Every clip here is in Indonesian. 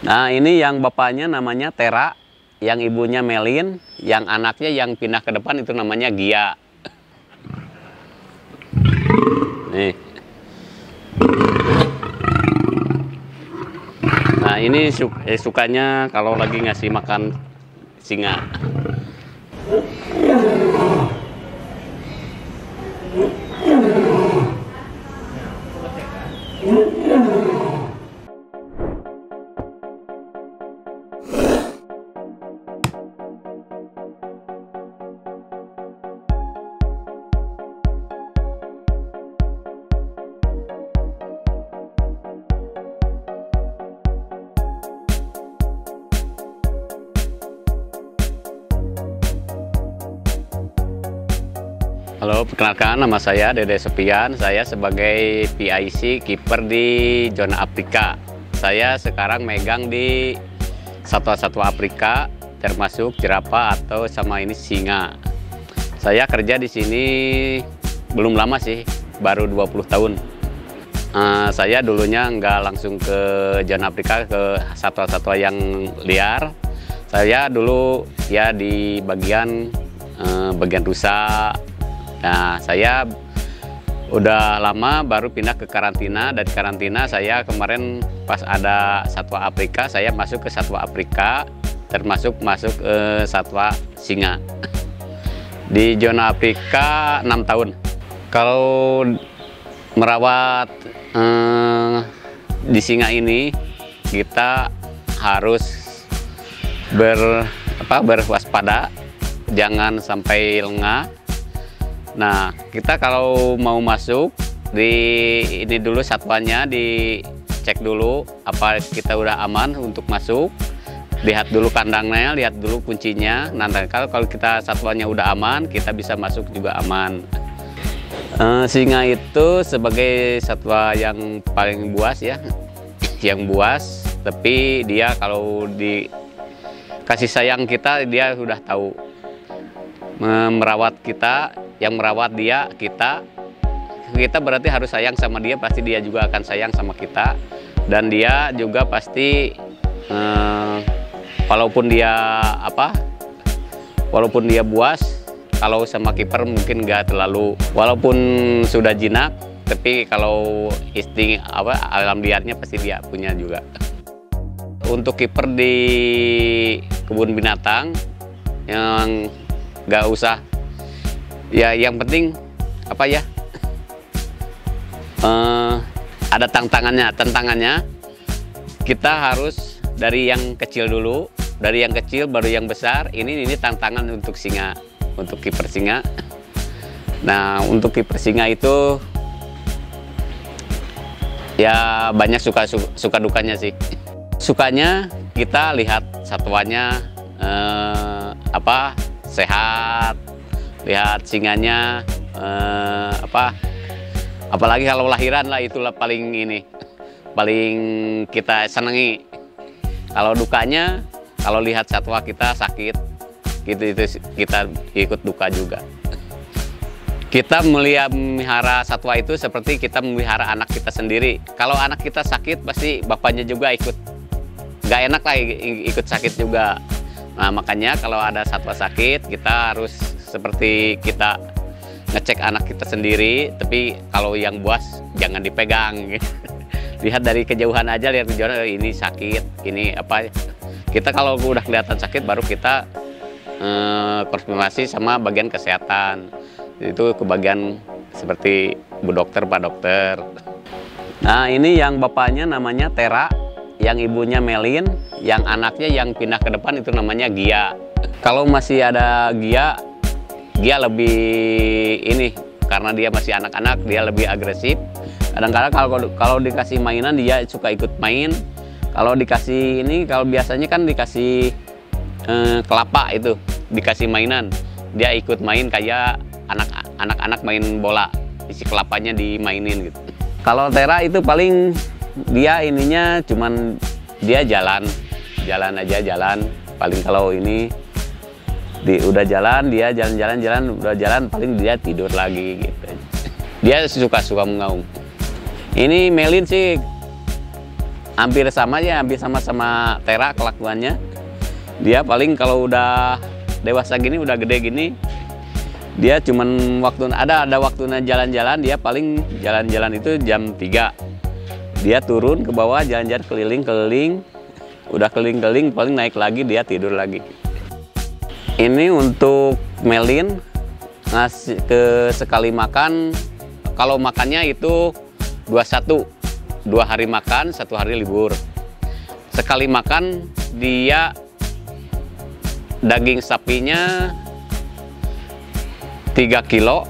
Nah, ini yang bapaknya namanya Tera, yang ibunya Melin, yang anaknya yang pindah ke depan itu namanya Gia. Nih. Nah, ini sukanya kalau lagi ngasih makan singa. Halo, perkenalkan nama saya Dede Sopian. Saya sebagai PIC kiper di zona Afrika. Saya sekarang megang di satwa-satwa Afrika, termasuk jerapah atau sama ini singa. Saya kerja di sini belum lama sih, baru 20 tahun. Saya dulunya nggak langsung ke zona Afrika, ke satwa-satwa yang liar. Saya dulu ya di bagian rusa. Nah, saya udah lama baru pindah ke karantina. Dari karantina saya kemarin pas ada satwa Afrika, saya masuk ke satwa Afrika, termasuk masuk satwa singa. Di zona Afrika 6 tahun. Kalau merawat di singa ini, kita harus berwaspada, jangan sampai lengah. Nah, kita kalau mau masuk di ini dulu satwanya dicek dulu apa kita udah aman untuk masuk. Lihat dulu kandangnya, lihat dulu kuncinya. Nah, kalau kita satwanya udah aman, kita bisa masuk juga aman. Singa itu sebagai satwa yang paling buas ya, yang buas. Tapi dia kalau dikasih sayang kita, dia sudah tahu merawat kita. Yang merawat dia, kita berarti harus sayang sama dia, pasti dia juga akan sayang sama kita. Dan dia juga pasti walaupun dia buas, kalau sama kiper mungkin nggak terlalu, walaupun sudah jinak, tapi kalau insting alam liarnya pasti dia punya juga. Untuk kiper di kebun binatang yang nggak usah ya, yang penting ada tantangannya. Kita harus dari yang kecil dulu, dari yang kecil baru yang besar. Ini tantangan untuk singa, untuk kiper singa. Nah, untuk kiper singa itu ya banyak suka dukanya sih. Sukanya kita lihat satwanya sehat, lihat singanya apalagi kalau lahiran lah, itulah paling kita senangi. Kalau dukanya, kalau lihat satwa kita sakit gitu, itu kita ikut duka juga. Kita melihara satwa itu seperti kita memelihara anak kita sendiri. Kalau anak kita sakit, pasti bapaknya juga ikut nggak enak lah, ikut sakit juga. Nah, makanya kalau ada satwa sakit, kita harus seperti kita ngecek anak kita sendiri. Tapi kalau yang buas jangan dipegang. Lihat dari kejauhan aja, lihat kejauhan ini sakit, ini apa. Kita kalau udah kelihatan sakit baru kita konfirmasi sama bagian kesehatan. Itu ke bagian seperti Bu Dokter, Pak Dokter. Nah, ini yang bapaknya namanya Tera, yang ibunya Melin, yang anaknya yang pindah ke depan itu namanya Gia. Kalau masih ada Gia lebih ini, karena dia masih anak-anak, dia lebih agresif. Kadang-kadang kalau dikasih mainan dia suka ikut main. Kalau dikasih ini, kalau biasanya kan dikasih kelapa itu, dikasih mainan, dia ikut main kayak anak-anak main bola, isi kelapanya dimainin gitu. Kalau Tera itu paling dia ininya cuman dia jalan aja. Paling kalau ini udah jalan, dia jalan udah jalan, paling dia tidur lagi gitu. Dia suka mengaum. Ini Melin sih hampir sama ya, hampir sama Tera kelakuannya. Dia paling kalau udah dewasa gini, udah gede gini, dia cuman ada waktunya jalan-jalan. Dia paling jalan-jalan itu jam 3. Dia turun ke bawah jalan-jalan keliling-keliling. Udah keliling-keliling paling naik lagi, dia tidur lagi. Ini untuk Melin ngasih ke sekali makan. Kalau makannya itu 21, 2 hari makan, 1 hari libur. Sekali makan dia daging sapinya 3 kilo,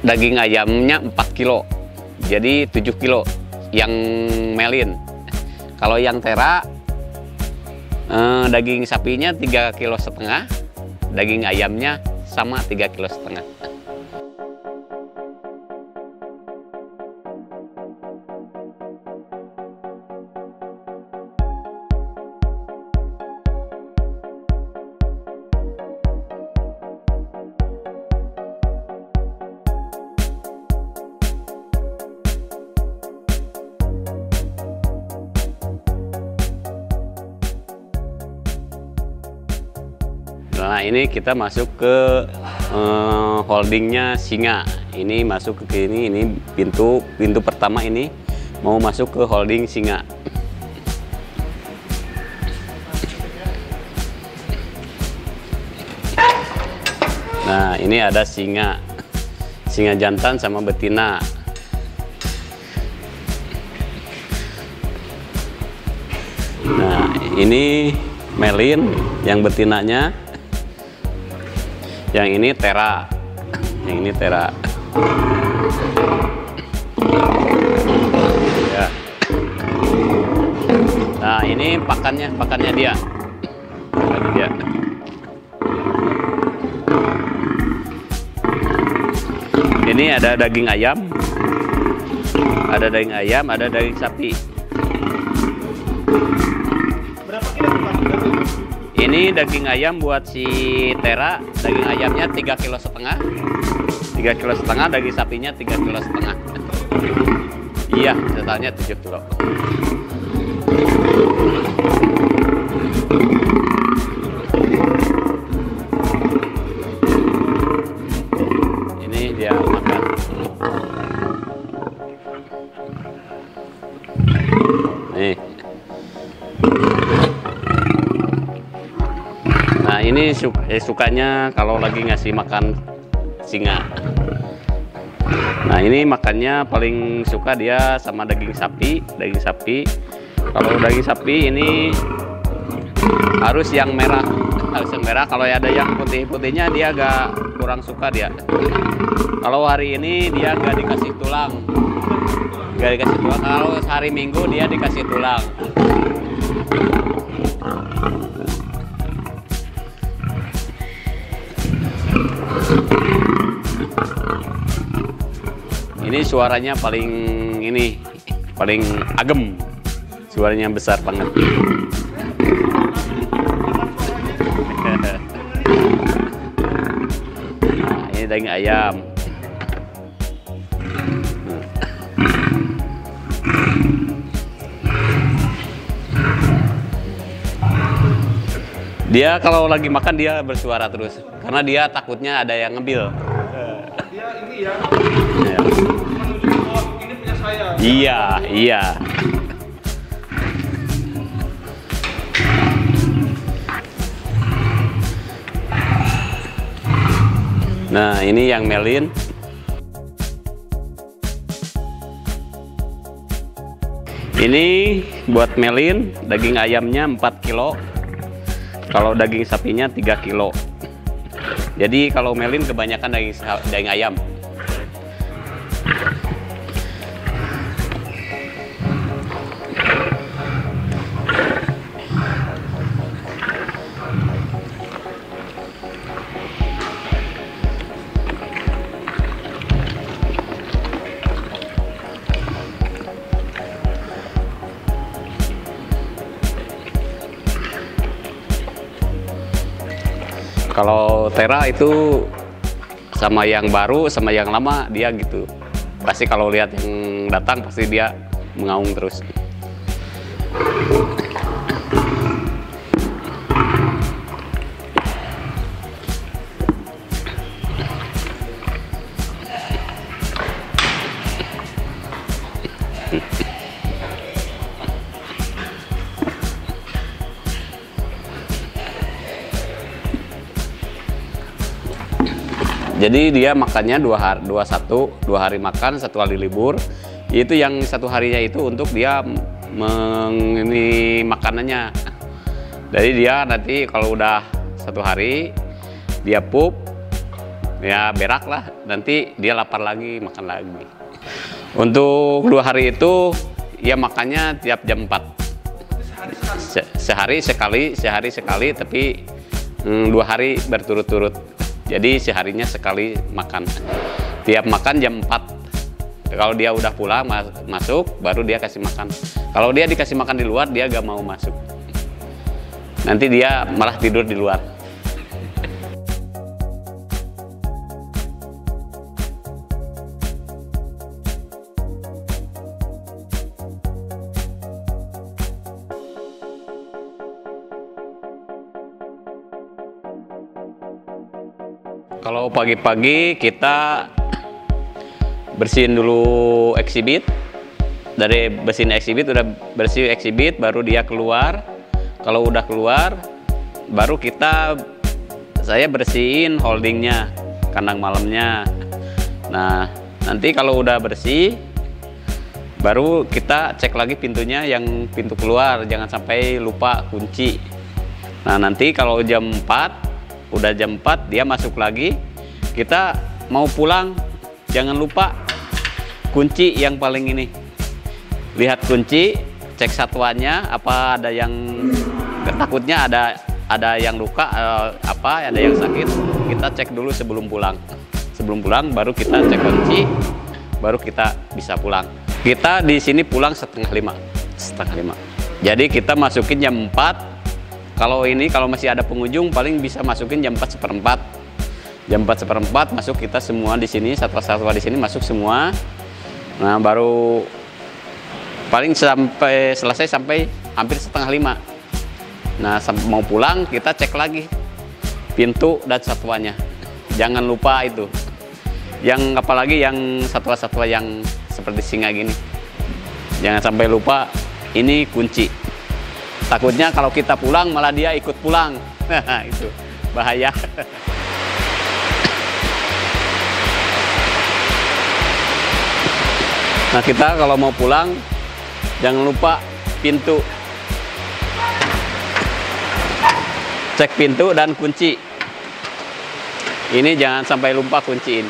daging ayamnya 4 kilo, jadi 7 kilo yang Melin. Kalau yang Tera daging sapinya 3,5 kilo, daging ayamnya sama 3,5 kilo. Nah, ini kita masuk ke holdingnya singa. Ini masuk ke ini pintu pertama ini mau masuk ke holding singa. Nah, ini ada singa jantan sama betina. Nah, ini Melin yang betinanya. Yang ini Tera, Ya. Nah, ini pakannya dia. Ini ada daging ayam, ada daging sapi. Ini daging ayam buat si Tera, daging ayamnya 3,5 kilo, 3,5 kilo, daging sapinya 3,5 kilo. Iya, totalnya 7 kilo. Ini dia makan. Nih. Nah, ini sukanya kalau lagi ngasih makan singa. Nah, ini makannya paling suka dia sama daging sapi. Kalau daging sapi ini harus yang merah, Kalau ada yang putih-putihnya dia agak kurang suka dia. Kalau hari ini dia nggak dikasih tulang, Kalau hari Minggu dia dikasih tulang. Ini suaranya paling agem, suaranya besar banget. Nah, ini daging ayam. Dia kalau lagi makan dia bersuara terus, karena dia takutnya ada yang ngambil. Dia ini ya. Ya. Menunjukkan bahwa ini punya saya. Iya. Nah, ini yang Melin. Ini buat Melin, daging ayamnya 4 kilo. Kalau daging sapinya 3 kilo. Jadi kalau Melin kebanyakan daging ayam. Kalau Tera itu sama yang baru sama yang lama dia gitu. Pasti kalau lihat yang datang pasti dia mengaung terus. Jadi dia makannya dua hari makan, 1 hari libur. Itu yang 1 harinya itu untuk dia ini makanannya. Jadi dia nanti kalau udah 1 hari dia pup, ya berak lah. Nanti dia lapar lagi, makan lagi. Untuk 2 hari itu ya makannya tiap jam 4. Sehari sekali, tapi 2 hari berturut-turut. Jadi seharinya sekali makan. Tiap makan jam 4. Kalau dia udah pulang masuk, baru dia kasih makan. Kalau dia dikasih makan di luar, dia gak mau masuk. Nanti dia malah tidur di luar. Kalau pagi-pagi kita bersihin dulu eksibit. Dari bersihin eksibit, udah bersih eksibit, baru dia keluar. Kalau udah keluar, baru saya bersihin holdingnya, kandang malamnya. Nah, nanti kalau udah bersih, baru kita cek lagi pintunya, yang pintu keluar, jangan sampai lupa kunci. Nah, nanti kalau jam 4, udah jam 4 dia masuk lagi, kita mau pulang, jangan lupa kunci yang paling ini. Lihat kunci, cek satuannya apa ada yang takutnya ada yang luka, ada yang sakit. Kita cek dulu sebelum pulang. Sebelum pulang baru kita cek kunci, baru kita bisa pulang. Kita di sini pulang setengah lima. Jadi kita masukin jam 4. Kalau masih ada pengunjung paling bisa masukin jam 4:15. Jam 4:15 masuk kita semua di sini, satwa-satwa di sini masuk semua. Nah, baru paling selesai sampai hampir setengah 5. Nah, mau pulang kita cek lagi pintu dan satwanya. Jangan lupa itu. Apalagi yang satwa-satwa yang seperti singa gini. Jangan sampai lupa ini kunci. Takutnya kalau kita pulang malah dia ikut pulang. Itu bahaya. Nah, kita kalau mau pulang jangan lupa pintu. Cek pintu dan kunci. Ini jangan sampai lupa kunciin.